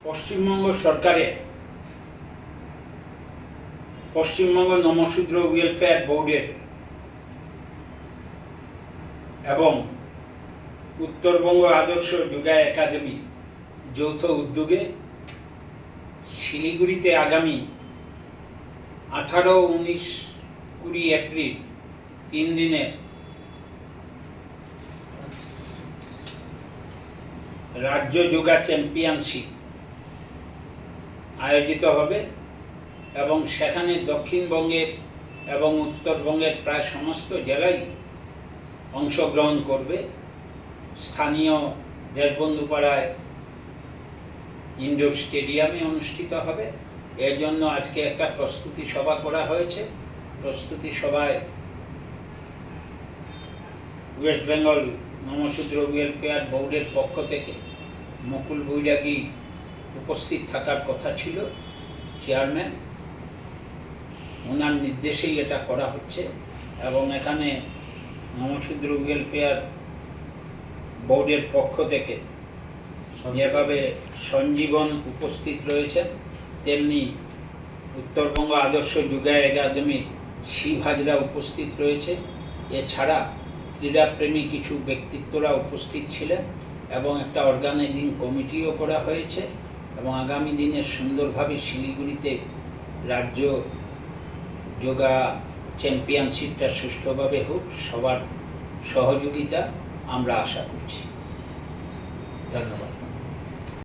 পশ্চিমবঙ্গ সরকারের পশ্চিমবঙ্গ নমশূদ্র ওয়েলফেয়ার বোর্ডের এবং উত্তরবঙ্গ আদর্শ যোগা একাডেমি যৌথ উদ্যোগে শিলিগুড়িতে আগামী 18, 19, 20 এপ্রিল 3 দিনে রাজ্য যোগা চ্যাম্পিয়নশিপ আয়োজিত হবে এবং সেখানে দক্ষিণবঙ্গের এবং উত্তরবঙ্গের প্রায় সমস্ত জেলাই অংশগ্রহণ করবে। স্থানীয় দেশবন্ধু পাড়ায় ইনডোর স্টেডিয়ামে অনুষ্ঠিত হবে। এর জন্য আজকে একটা প্রস্তুতি সভা করা হয়েছে। প্রস্তুতি সভায় ওয়েস্ট বেঙ্গল নমশূদ্র ওয়েলফেয়ার বোর্ডের পক্ষ থেকে মুকুল বৈরাগী উপস্থিত থাকার কথা ছিল, চেয়ারম্যান। ওনার নির্দেশেই এটা করা হচ্ছে এবং এখানে নমশূদ্র ওয়েলফেয়ার বোর্ডের পক্ষ থেকে যেভাবে সঞ্জীবন উপস্থিত রয়েছেন, তেমনি উত্তরবঙ্গ আদর্শ যোগা একাডেমির শিব হাজরা উপস্থিত রয়েছে। এছাড়া ক্রীড়াপ্রেমী কিছু ব্যক্তিত্বরা উপস্থিত ছিলেন এবং একটা অর্গানাইজিং কমিটিও করা হয়েছে এবং আগামী দিনে সুন্দরভাবে শিলিগুড়িতে রাজ্য যোগা চ্যাম্পিয়নশিপটা সুষ্ঠুভাবে হোক, সবার সহযোগিতা আমরা আশা করছি। ধন্যবাদ।